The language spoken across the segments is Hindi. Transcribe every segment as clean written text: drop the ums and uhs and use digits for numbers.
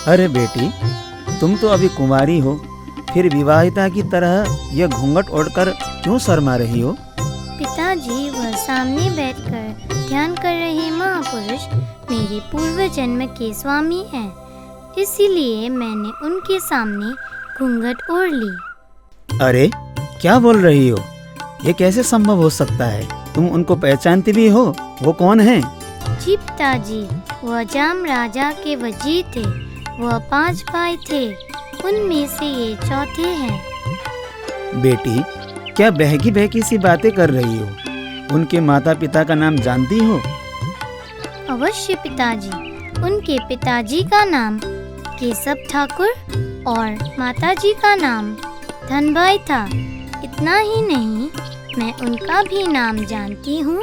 अरे बेटी, तुम तो अभी कुंवारी हो, फिर विवाहिता की तरह यह घूंघट ओढ़कर क्यों शर्मा रही हो? पिताजी, वह सामने बैठकर ध्यान कर रहे महापुरुष मेरे पूर्व जन्म के स्वामी हैं, इसीलिए मैंने उनके सामने घूंघट ओढ़ ली। अरे क्या बोल रही हो? ये कैसे संभव हो सकता है? तुम उनको पहचानती भी हो? वो कौन है? जी पिताजी, वह जाम राजा के वजीर थे। वह 5 भाई थे, उनमें से ये चौथे हैं। बेटी, क्या बहकी बहकी सी बातें कर रही हो? उनके माता पिता का नाम जानती हो? अवश्य पिताजी, उनके पिताजी का नाम केशव ठाकुर और माताजी का नाम धनबाई था। इतना ही नहीं, मैं उनका भी नाम जानती हूँ,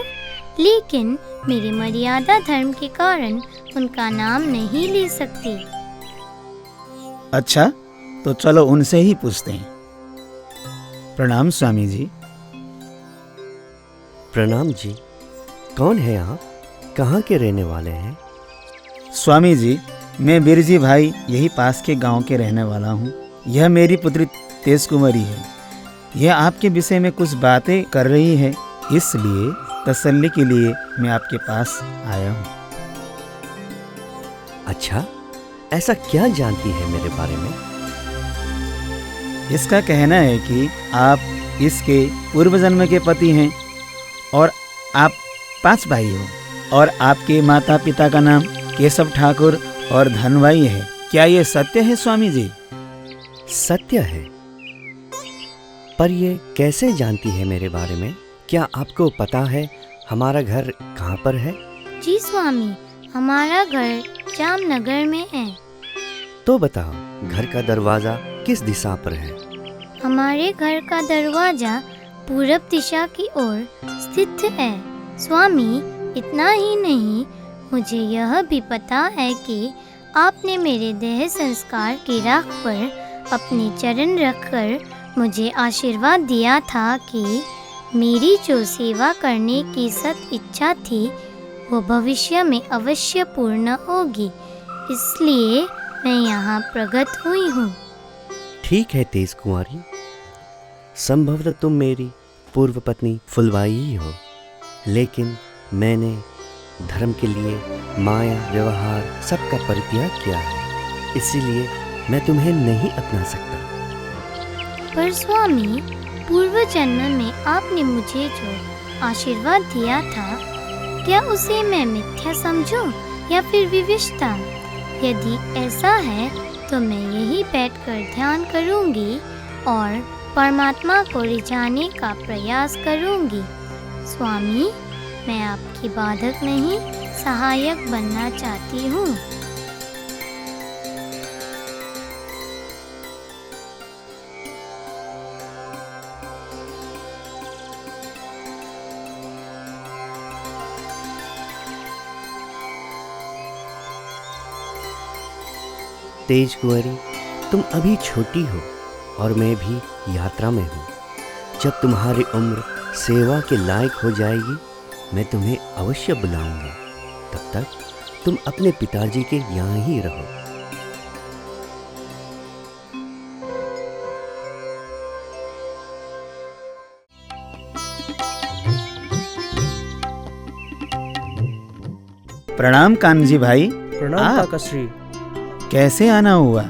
लेकिन मेरे मर्यादा धर्म के कारण उनका नाम नहीं ले सकती। अच्छा, तो चलो उनसे ही पूछते हैं। प्रणाम स्वामी जी। प्रणाम जी। कौन है आप? कहाँ के रहने वाले हैं? स्वामी जी, मैं बिरजी भाई, यही पास के गांव के रहने वाला हूँ। यह मेरी पुत्री तेज कुंवरी है। यह आपके विषय में कुछ बातें कर रही है, इसलिए तसल्ली के लिए मैं आपके पास आया हूँ। अच्छा, ऐसा क्या जानती है मेरे बारे में? इसका कहना है कि आप इसके पूर्व जन्म के पति हैं और आप 5 भाई हो, और आपके माता पिता का नाम केशव ठाकुर और धनबाई है। क्या ये सत्य है स्वामी जी? सत्य है, पर ये कैसे जानती है मेरे बारे में? क्या आपको पता है हमारा घर कहाँ पर है? जी स्वामी, हमारा घर जामनगर में है। तो बताओ, घर का दरवाजा किस दिशा पर है? हमारे घर का दरवाजा पूरब दिशा की ओर स्थित है स्वामी। इतना ही नहीं, मुझे यह भी पता है कि आपने मेरे देह संस्कार की राख पर अपने चरण रखकर मुझे आशीर्वाद दिया था कि मेरी जो सेवा करने की सत इच्छा थी वो भविष्य में अवश्य पूर्ण होगी, इसलिए मैं यहाँ प्रकट हुई हूँ। ठीक है तेज कुंवारी, संभवतः तुम मेरी पूर्व पत्नी फुलबाई ही हो, लेकिन मैंने धर्म के लिए माया व्यवहार सबका परित्याग किया है, इसीलिए मैं तुम्हें नहीं अपना सकता। पर स्वामी, पूर्व जन्म में आपने मुझे जो आशीर्वाद दिया था, क्या उसे मैं मिथ्या समझूं या फिर विविष्टा? यदि ऐसा है तो मैं यही बैठकर ध्यान करूंगी और परमात्मा को रिझाने का प्रयास करूंगी। स्वामी, मैं आपकी बाधक नहीं, सहायक बनना चाहती हूँ। तेज कुंवरी, तुम अभी छोटी हो और मैं भी यात्रा में हूँ। जब तुम्हारी उम्र सेवा के लायक हो जाएगी, मैं तुम्हें अवश्य बुलाऊंगा। तब तक तुम अपने पिताजी के यहाँ ही रहो। प्रणाम कान्जी भाई। प्रणाम काकाश्री। कैसे आना हुआ?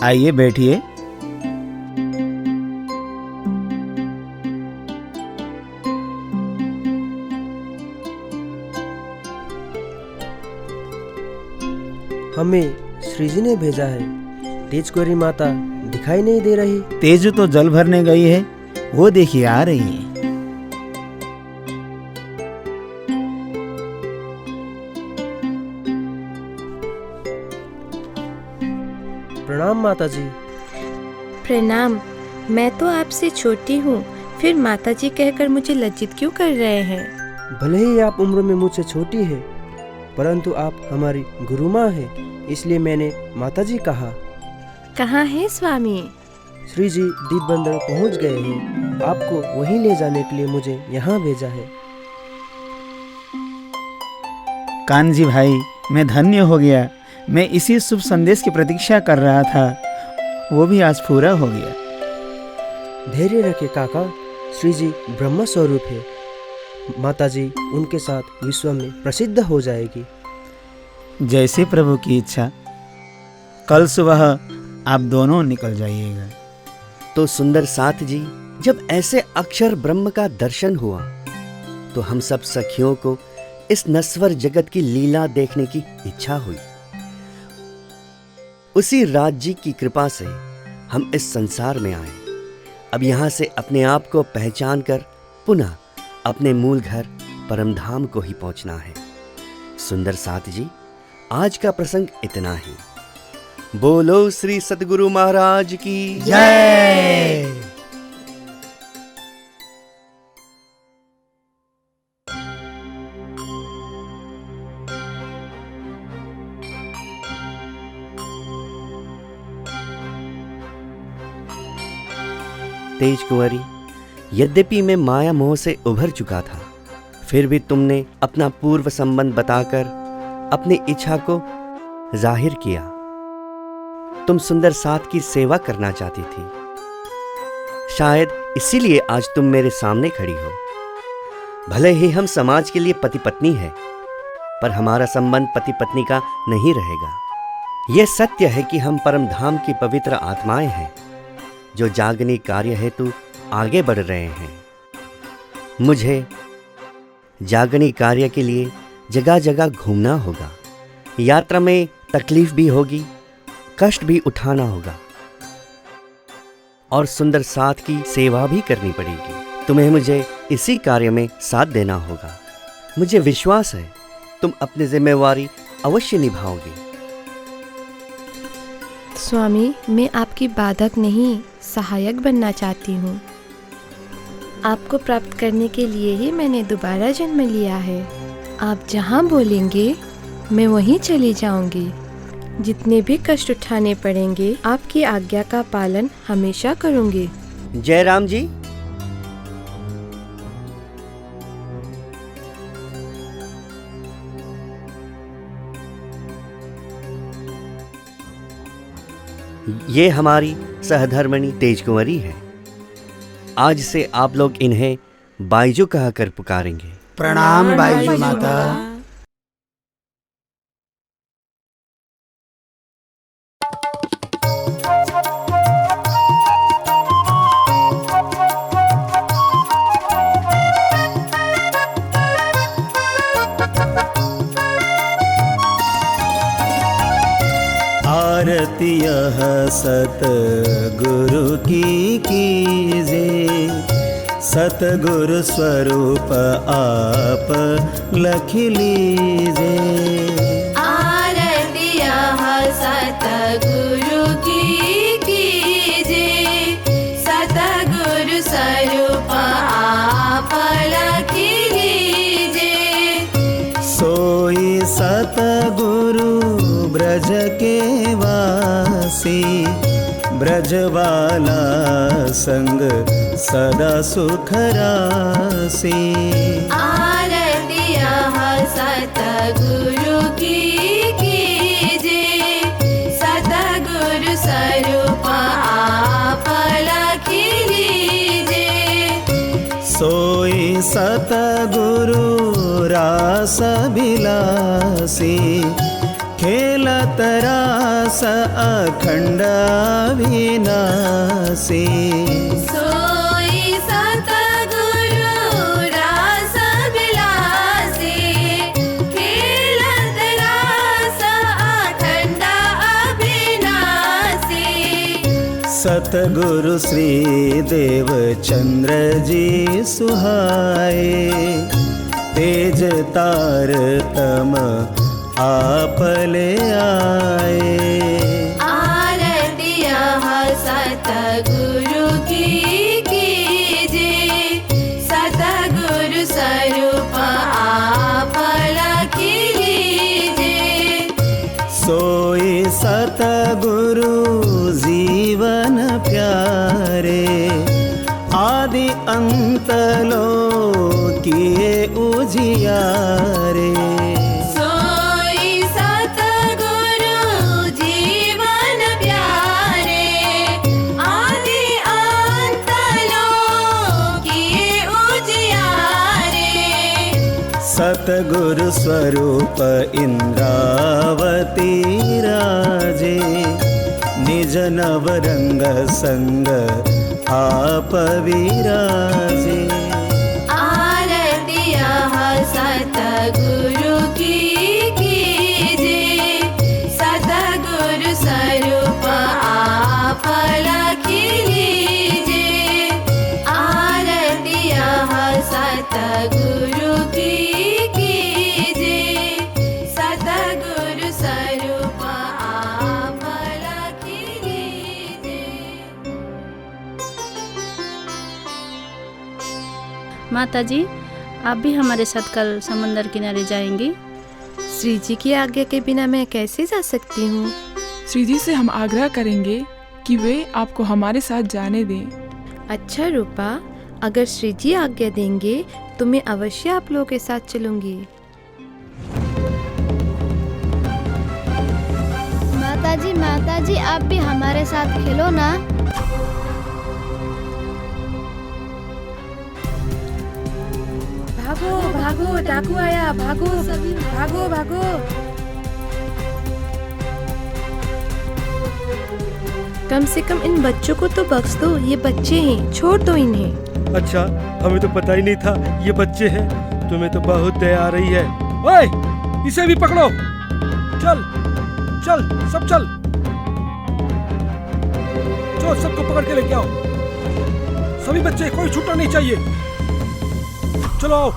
आइए बैठिए। हमें श्रीजी ने भेजा है। तेज कुंवरी माता दिखाई नहीं दे रही। तेजू तो जल भरने गई है, वो देखिए आ रही है। प्रणाम माताजी। प्रणाम। मैं तो आपसे छोटी हूँ, फिर माताजी कहकर मुझे लज्जित क्यों कर रहे हैं? भले ही आप उम्र में मुझसे छोटी है, परंतु आप हमारी गुरु माँ है, इसलिए मैंने माताजी कहा। कहाँ है स्वामी? श्री जी दीप बंदर पहुँच गए हैं। आपको वहीं ले जाने के लिए मुझे यहाँ भेजा है। कान्जी भाई, मैं धन्य हो गया मैं इसी शुभ संदेश की प्रतीक्षा कर रहा था, वो भी आज पूरा हो गया। धैर्य रखे काका, श्री जी ब्रह्म स्वरूप है। माताजी उनके साथ विश्व में प्रसिद्ध हो जाएगी। जैसे प्रभु की इच्छा। कल सुबह आप दोनों निकल जाइएगा। तो सुंदर साथ जी, जब ऐसे अक्षर ब्रह्म का दर्शन हुआ तो हम सब सखियों को इस नश्वर जगत की लीला देखने की इच्छा हुई। उसी राज्य की कृपा से हम इस संसार में आए। अब यहाँ से अपने आप को पहचान कर पुनः अपने मूल घर परमधाम को ही पहुंचना है। सुंदर साथ जी, आज का प्रसंग इतना ही। बोलो श्री सतगुरु महाराज की जय। तेज कुंवरी, यद्यपि मैं माया मोह से उभर चुका था, फिर भी तुमने अपना पूर्व संबंध बताकर अपनी इच्छा को जाहिर किया। तुम सुंदर साथ की सेवा करना चाहती थी, शायद इसीलिए आज तुम मेरे सामने खड़ी हो। भले ही हम समाज के लिए पति पत्नी हैं, पर हमारा संबंध पति पत्नी का नहीं रहेगा। यह सत्य है कि हम परम धाम की पवित्र आत्माएं हैं जो जागनी कार्य हेतु आगे बढ़ रहे हैं। मुझे जागनी कार्य के लिए जगह जगह घूमना होगा। यात्रा में तकलीफ भी होगी, कष्ट भी उठाना होगा और सुंदर साथ की सेवा भी करनी पड़ेगी। तुम्हें मुझे इसी कार्य में साथ देना होगा। मुझे विश्वास है तुम अपनी जिम्मेवारी अवश्य निभाओगे। स्वामी, मैं आपकी बाधक नहीं, सहायक बनना चाहती हूँ। आपको प्राप्त करने के लिए ही मैंने दोबारा जन्म लिया है। आप जहाँ बोलेंगे मैं वहीं चली जाऊंगी। जितने भी कष्ट उठाने पड़ेंगे, आपकी आज्ञा का पालन हमेशा करूंगी। जय राम जी। ये हमारी सहधर्मिणी तेज कुंवरी है। आज से आप लोग इन्हें बाईजू कहकर पुकारेंगे। प्रणाम बाईजू माता। आरती यह सतगुरु की कीजे, सतगुरु स्वरूप आप लख लीजे। आरती यह सतगुरु की कीजे, सतगुरु स्वरूप आप लख लीजे। सोई सतगुरु ब्रज के वासी, ब्रजवाला संग सदा सुख रासी। आरती यह सतगुरु की कीजे, सतगुरु स्वरूप आप लख लीजे। सोई सतगुरु रास बिलासी, खेलत रास अखंड विनाशी। सोई सतगुरु रास बिलासी, खेलत रास अखंड अविनाशी। सतगुरु श्री देव चंद्र जी सुहाए, तेज तार तम आप ले आए। आरती यह सतगुरु की कीजे, सतगुरु स्वरूप आप लख लीजे। सोई सतगुरु जीवन प्यारे, आदि अंत लो किए उजियारे। सोई सतगुरु सतगुरु स्वरूप इंद्रावती राजे, निज नवरंग संग आप विराजे। आरती सतगुरु की कीजे, सतगुरु स्वरूप आप रखी लीजे। आरती सतगुरु की कीजे, सतगुरु स्वरूप आप रखी लीजे। माता जी, आप भी हमारे साथ कल समंदर किनारे जाएंगी? श्री जी की आज्ञा के बिना मैं कैसे जा सकती हूँ? श्री जी से हम आग्रह करेंगे कि वे आपको हमारे साथ जाने दें। अच्छा रूपा, अगर श्री जी आज्ञा देंगे तो मैं अवश्य आप लोगों के साथ चलूंगी। माता जी आप भी हमारे साथ खेलो ना। भागो भागो, डाकू आया, भागो भागो भागो। कम से कम इन बच्चों को तो बख्श दो, ये बच्चे हैं, छोड़ दो इन्हें। अच्छा, हमें तो पता ही नहीं था ये बच्चे हैं। तुम्हें तो बहुत दया आ रही है। ओए, इसे भी पकड़ो। चल चल, सब चल। चलो, सबको पकड़ के लेके आओ। सभी बच्चे, कोई छूटना नहीं चाहिए। चलो आओ।